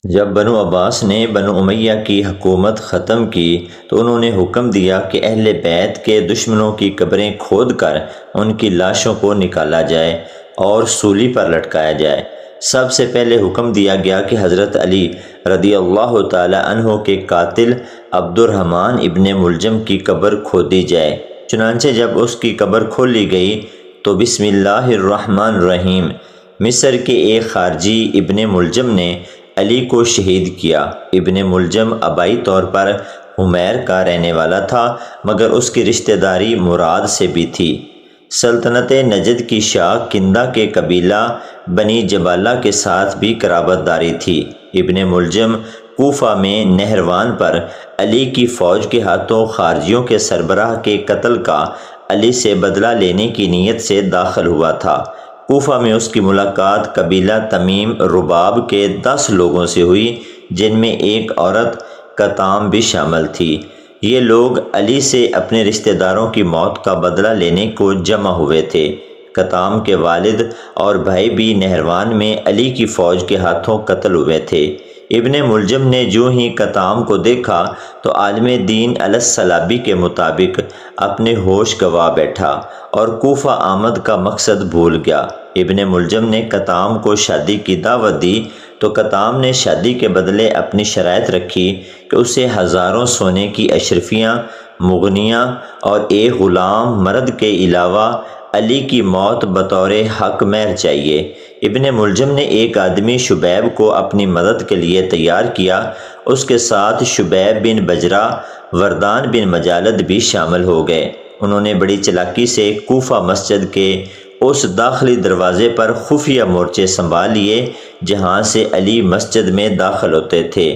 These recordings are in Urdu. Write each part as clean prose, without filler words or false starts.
جب بنو عباس نے بنو امیہ کی حکومت ختم کی تو انہوں نے حکم دیا کہ اہل بیت کے دشمنوں کی قبریں کھود کر ان کی لاشوں کو نکالا جائے اور سولی پر لٹکایا جائے۔ سب سے پہلے حکم دیا گیا کہ حضرت علی رضی اللہ تعالی عنہ کے قاتل عبد الرحمن ابن ملجم کی قبر کھودی جائے۔ چنانچہ جب اس کی قبر کھولی گئی تو بسم اللہ الرحمن الرحیم مصر کے ایک خارجی ابن ملجم نے علی کو شہید کیا۔ ابن ملجم آبائی طور پر حمیر کا رہنے والا تھا، مگر اس کی رشتہ داری مراد سے بھی تھی۔ سلطنت نجد کی شاہ کندہ کے قبیلہ بنی جبالہ کے ساتھ بھی قرابت داری تھی۔ ابن ملجم کوفہ میں نہروان پر علی کی فوج کے ہاتھوں خارجیوں کے سربراہ کے قتل کا علی سے بدلہ لینے کی نیت سے داخل ہوا تھا۔ کوفہ میں اس کی ملاقات قبیلہ تمیم رباب کے 10 لوگوں سے ہوئی، جن میں ایک عورت کتام بھی شامل تھی۔ یہ لوگ علی سے اپنے رشتہ داروں کی موت کا بدلہ لینے کو جمع ہوئے تھے۔ کتام کے والد اور بھائی بھی نہروان میں علی کی فوج کے ہاتھوں قتل ہوئے تھے۔ ابن ملجم نے جو ہی کتام کو دیکھا تو عالم دین علیہ السلام کے مطابق اپنے ہوش گوا بیٹھا اور کوفہ آمد کا مقصد بھول گیا۔ ابن ملجم نے کتام کو شادی کی دعوت دی تو کتام نے شادی کے بدلے اپنی شرائط رکھی کہ اسے ہزاروں سونے کی اشرفیاں، مغنیاں اور ایک غلام مرد کے علاوہ علی کی موت بطور حق مہر چاہیے۔ ابن ملجم نے ایک آدمی شبیب کو اپنی مدد کے لیے تیار کیا۔ اس کے ساتھ شبیب بن بجرہ، وردان بن مجالد بھی شامل ہو گئے۔ انہوں نے بڑی چلاکی سے کوفہ مسجد کے اس داخلی دروازے پر خفیہ مورچے سنبھال لیے جہاں سے علی مسجد میں داخل ہوتے تھے۔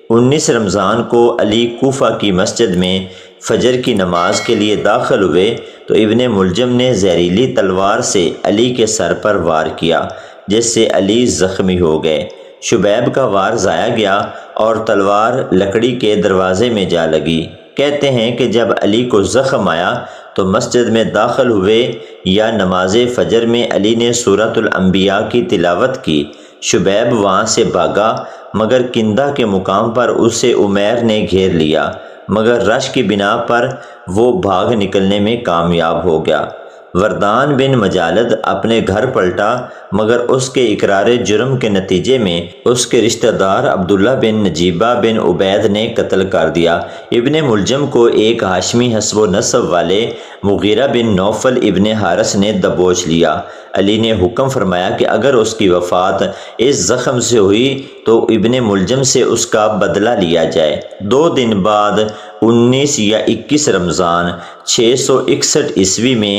19 رمضان کو علی کوفہ کی مسجد میں فجر کی نماز کے لیے داخل ہوئے تو ابن ملجم نے زہریلی تلوار سے علی کے سر پر وار کیا، جس سے علی زخمی ہو گئے۔ شبیب کا وار ضائع گیا اور تلوار لکڑی کے دروازے میں جا لگی۔ کہتے ہیں کہ جب علی کو زخم آیا تو مسجد میں داخل ہوئے یا نماز فجر میں علی نے سورۃ الانبیاء کی تلاوت کی۔ شبیب وہاں سے بھاگا مگر کندہ کے مقام پر اسے عمیر نے گھیر لیا، مگر رش کی بنا پر وہ بھاگ نکلنے میں کامیاب ہو گیا۔ وردان بن مجالد اپنے گھر پلٹا مگر اس کے اقرار جرم کے نتیجے میں اس کے رشتہ دار عبداللہ بن نجیبہ بن عبید نے قتل کر دیا۔ ابن ملجم کو ایک ہاشمی حسب و نسب والے مغیرہ بن نوفل ابن حارث نے دبوچ لیا۔ علی نے حکم فرمایا کہ اگر اس کی وفات اس زخم سے ہوئی تو ابن ملجم سے اس کا بدلہ لیا جائے۔ 2 دن بعد 19 یا 21 رمضان 661 عیسوی میں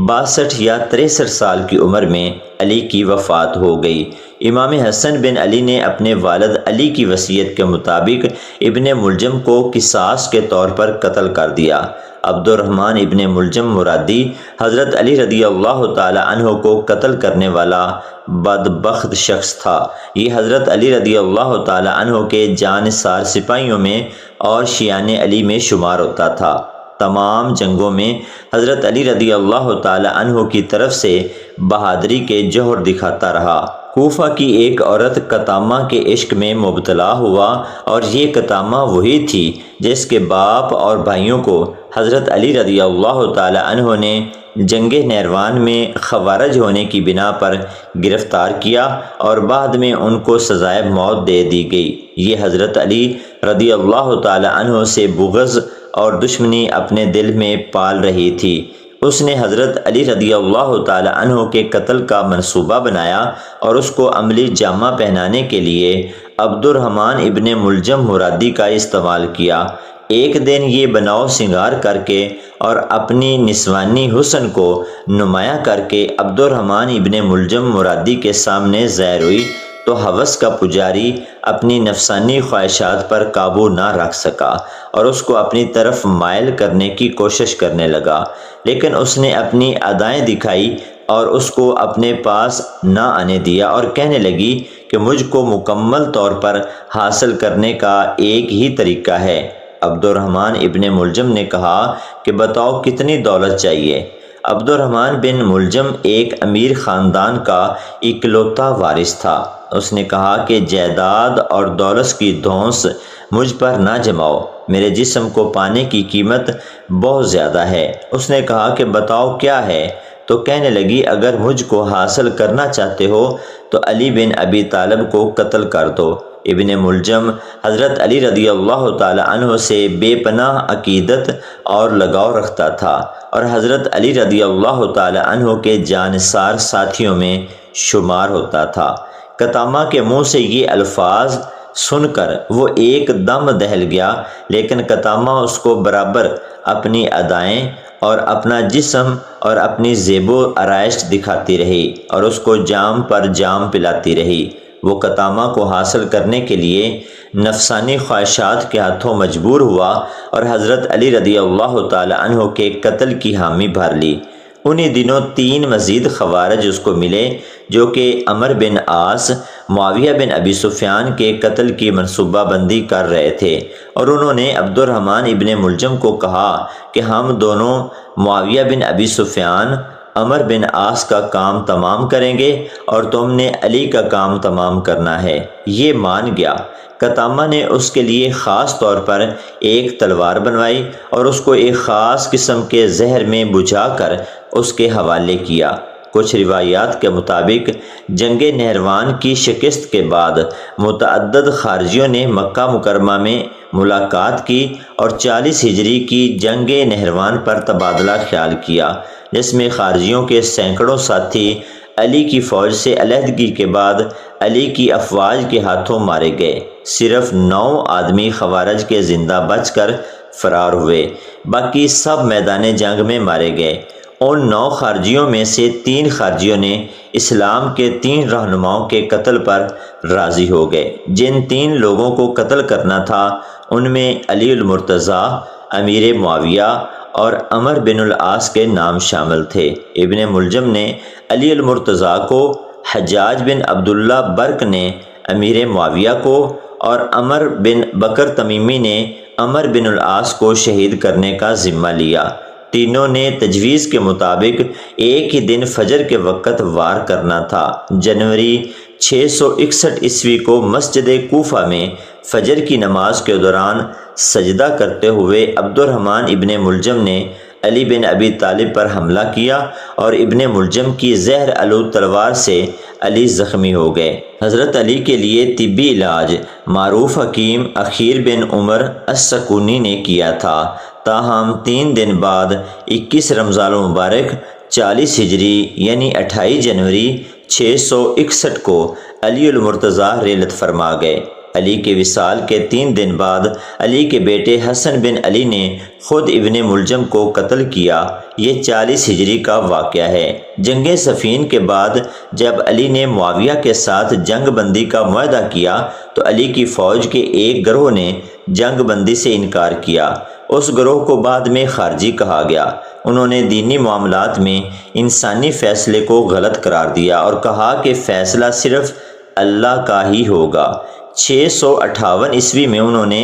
62 یا 63 سال کی عمر میں علی کی وفات ہو گئی۔ امام حسن بن علی نے اپنے والد علی کی وصیت کے مطابق ابن ملجم کو قصاص کے طور پر قتل کر دیا۔ عبد الرحمن ابن ملجم مرادی حضرت علی رضی اللہ تعالی عنہ کو قتل کرنے والا بدبخت شخص تھا۔ یہ حضرت علی رضی اللہ تعالی عنہ کے جانثار سپاہیوں میں اور شیعان علی میں شمار ہوتا تھا۔ تمام جنگوں میں حضرت علی رضی اللہ تعالی عنہ کی طرف سے بہادری کے جوہر دکھاتا رہا۔ کوفہ کی ایک عورت کتامہ کے عشق میں مبتلا ہوا اور یہ کتامہ وہی تھی جس کے باپ اور بھائیوں کو حضرت علی رضی اللہ تعالی عنہ نے جنگ نہروان میں خوارج ہونے کی بنا پر گرفتار کیا اور بعد میں ان کو سزائے موت دے دی گئی۔ یہ حضرت علی رضی اللہ تعالی عنہ سے بغض اور دشمنی اپنے دل میں پال رہی تھی۔ اس نے حضرت علی رضی اللہ تعالی عنہ کے قتل کا منصوبہ بنایا اور اس کو عملی جامہ پہنانے کے لیے عبد الرحمن ابن ملجم مرادی کا استعمال کیا۔ ایک دن یہ بناؤ سنگار کر کے اور اپنی نسوانی حسن کو نمایاں کر کے عبد الرحمن ابن ملجم مرادی کے سامنے ظاہر ہوئی تو ہوس کا پجاری اپنی نفسانی خواہشات پر قابو نہ رکھ سکا اور اس کو اپنی طرف مائل کرنے کی کوشش کرنے لگا، لیکن اس نے اپنی ادائیں دکھائی اور اس کو اپنے پاس نہ آنے دیا اور کہنے لگی کہ مجھ کو مکمل طور پر حاصل کرنے کا ایک ہی طریقہ ہے۔ عبد الرحمن ابن ملجم نے کہا کہ بتاؤ کتنی دولت چاہیے؟ عبد الرحمن بن ملجم ایک امیر خاندان کا اکلوتا وارث تھا۔ اس نے کہا کہ جائیداد اور دولت کی دھونس مجھ پر نہ جماؤ، میرے جسم کو پانے کی قیمت بہت زیادہ ہے۔ اس نے کہا کہ بتاؤ کیا ہے؟ تو کہنے لگی اگر مجھ کو حاصل کرنا چاہتے ہو تو علی بن ابی طالب کو قتل کر دو۔ ابن ملجم حضرت علی رضی اللہ تعالی عنہ سے بے پناہ عقیدت اور لگاؤ رکھتا تھا اور حضرت علی رضی اللہ تعالی عنہ کے جانثار ساتھیوں میں شمار ہوتا تھا۔ قطامہ کے منہ سے یہ الفاظ سن کر وہ ایک دم دہل گیا، لیکن قطامہ اس کو برابر اپنی ادائیں اور اپنا جسم اور اپنی زیب و آرائش دکھاتی رہی اور اس کو جام پر جام پلاتی رہی۔ وہ قطامہ کو حاصل کرنے کے لیے نفسانی خواہشات کے ہاتھوں مجبور ہوا اور حضرت علی رضی اللہ تعالی عنہ کے قتل کی حامی بھر لی۔ انہی دنوں 3 مزید خوارج اس کو ملے جو کہ عمر بن عاص، معاویہ بن ابی سفیان کے قتل کی منصوبہ بندی کر رہے تھے، اور انہوں نے عبد الرحمن ابن ملجم کو کہا کہ ہم دونوں معاویہ بن ابی سفیان، عمر بن عاص کا کام تمام کریں گے اور تم نے علی کا کام تمام کرنا ہے۔ یہ مان گیا۔ قطامہ نے اس کے لیے خاص طور پر ایک تلوار بنوائی اور اس کو ایک خاص قسم کے زہر میں بجھا کر اس کے حوالے کیا۔ کچھ روایات کے مطابق جنگ نہروان کی شکست کے بعد متعدد خارجیوں نے مکہ مکرمہ میں ملاقات کی اور 40 ہجری کی جنگ نہروان پر تبادلہ خیال کیا، جس میں خارجیوں کے سینکڑوں ساتھی علی کی فوج سے علیحدگی کے بعد علی کی افواج کے ہاتھوں مارے گئے۔ صرف 9 آدمی خوارج کے زندہ بچ کر فرار ہوئے، باقی سب میدان جنگ میں مارے گئے۔ ان 9 خارجیوں میں سے 3 خارجیوں نے اسلام کے 3 رہنماؤں کے قتل پر راضی ہو گئے۔ جن 3 لوگوں کو قتل کرنا تھا ان میں علی المرتضیٰ، امیر معاویہ اور عمر بن العاص کے نام شامل تھے۔ ابن ملجم نے علی المرتضیٰ کو، حجاج بن عبداللہ برق نے امیر معاویہ کو اور عمر بن بکر تمیمی نے عمر بن العاص کو شہید کرنے کا ذمہ لیا۔ تینوں نے تجویز کے مطابق ایک ہی دن فجر کے وقت وار کرنا تھا۔ جنوری 661 عیسوی کو مسجد کوفہ میں فجر کی نماز کے دوران سجدہ کرتے ہوئے عبد الرحمن ابن ملجم نے علی بن ابی طالب پر حملہ کیا اور ابن ملجم کی زہر آلود تلوار سے علی زخمی ہو گئے۔ حضرت علی کے لیے طبی علاج معروف حکیم اخیر بن عمر السکونی نے کیا تھا، تاہم 3 دن بعد 21 رمضان المبارک 40 ہجری یعنی 28 جنوری 661 کو علی المرتضیٰ ریلت فرما گئے۔ علی کے وصال کے 3 دن بعد علی کے بیٹے حسن بن علی نے خود ابن ملجم کو قتل کیا۔ یہ 40 ہجری کا واقعہ ہے۔ جنگ صفین کے بعد جب علی نے معاویہ کے ساتھ جنگ بندی کا معاہدہ کیا تو علی کی فوج کے ایک گروہ نے جنگ بندی سے انکار کیا۔ اس گروہ کو بعد میں خارجی کہا گیا۔ انہوں نے دینی معاملات میں انسانی فیصلے کو غلط قرار دیا اور کہا کہ فیصلہ صرف اللہ کا ہی ہوگا۔ 658 عیسوی میں انہوں نے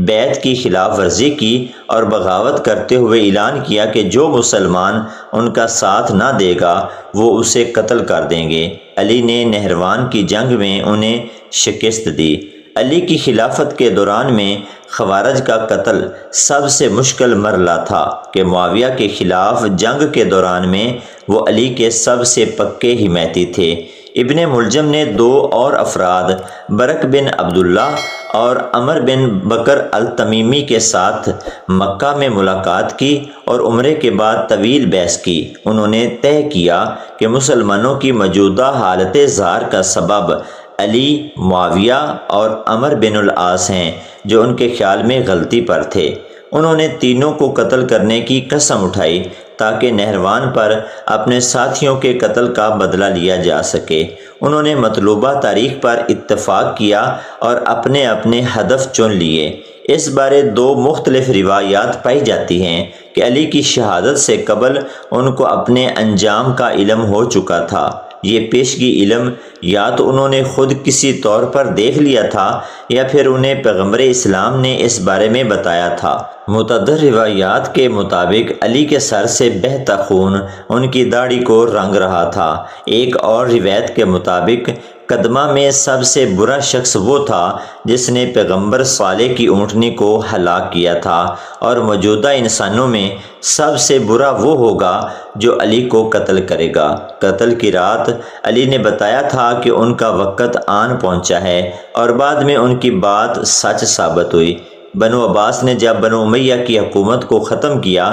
بیعت کی خلاف ورزی کی اور بغاوت کرتے ہوئے اعلان کیا کہ جو مسلمان ان کا ساتھ نہ دے گا وہ اسے قتل کر دیں گے۔ علی نے نہروان کی جنگ میں انہیں شکست دی۔ علی کی خلافت کے دوران میں خوارج کا قتل سب سے مشکل مرحلہ تھا کہ معاویہ کے خلاف جنگ کے دوران میں وہ علی کے سب سے پکے حمایتی تھے۔ ابن ملجم نے 2 اور افراد برق بن عبداللہ اور عمر بن بکر التمیمی کے ساتھ مکہ میں ملاقات کی اور عمرے کے بعد طویل بحث کی۔ انہوں نے طے کیا کہ مسلمانوں کی موجودہ حالت زار کا سبب علی، معاویہ اور عمر بن العاص ہیں جو ان کے خیال میں غلطی پر تھے۔ انہوں نے تینوں کو قتل کرنے کی قسم اٹھائی تاکہ نہروان پر اپنے ساتھیوں کے قتل کا بدلہ لیا جا سکے۔ انہوں نے مطلوبہ تاریخ پر اتفاق کیا اور اپنے اپنے ہدف چن لیے۔ اس بارے 2 مختلف روایات پائی جاتی ہیں کہ علی کی شہادت سے قبل ان کو اپنے انجام کا علم ہو چکا تھا۔ یہ پیشگی علم یا تو انہوں نے خود کسی طور پر دیکھ لیا تھا یا پھر انہیں پیغمبر اسلام نے اس بارے میں بتایا تھا۔ متعدد روایات کے مطابق علی کے سر سے بہتا خون ان کی داڑھی کو رنگ رہا تھا۔ ایک اور روایت کے مطابق مقدمہ میں سب سے برا شخص وہ تھا جس نے پیغمبر صالح کی اونٹنی کو ہلاک کیا تھا، اور موجودہ انسانوں میں سب سے برا وہ ہوگا جو علی کو قتل کرے گا۔ قتل کی رات علی نے بتایا تھا کہ ان کا وقت آن پہنچا ہے، اور بعد میں ان کی بات سچ ثابت ہوئی۔ بنو عباس نے جب بنو امیہ کی حکومت کو ختم کیا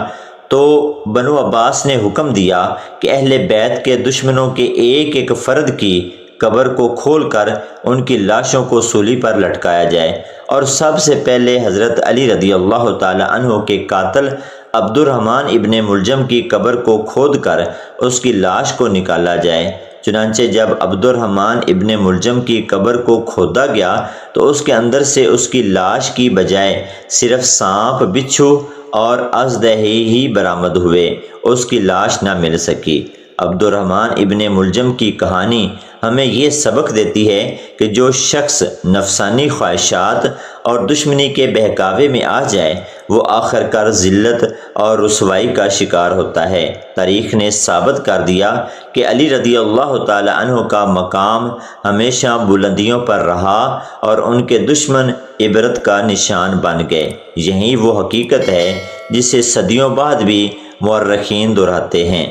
تو بنو عباس نے حکم دیا کہ اہل بیت کے دشمنوں کے ایک ایک فرد کی قبر کو کھول کر ان کی لاشوں کو سولی پر لٹکایا جائے، اور سب سے پہلے حضرت علی رضی اللہ تعالی عنہ کے قاتل عبد الرحمن ابن ملجم کی قبر کو کھود کر اس کی لاش کو نکالا جائے۔ چنانچہ جب عبد الرحمن ابن ملجم کی قبر کو کھودا گیا تو اس کے اندر سے اس کی لاش کی بجائے صرف سانپ، بچھو اور اژدہے ہی برآمد ہوئے، اس کی لاش نہ مل سکی۔ عبد الرحمن ابن ملجم کی کہانی ہمیں یہ سبق دیتی ہے کہ جو شخص نفسانی خواہشات اور دشمنی کے بہکاوے میں آ جائے وہ آخر کار ذلت اور رسوائی کا شکار ہوتا ہے۔ تاریخ نے ثابت کر دیا کہ علی رضی اللہ تعالی عنہ کا مقام ہمیشہ بلندیوں پر رہا اور ان کے دشمن عبرت کا نشان بن گئے۔ یہی وہ حقیقت ہے جسے صدیوں بعد بھی مورخین دہراتے ہیں۔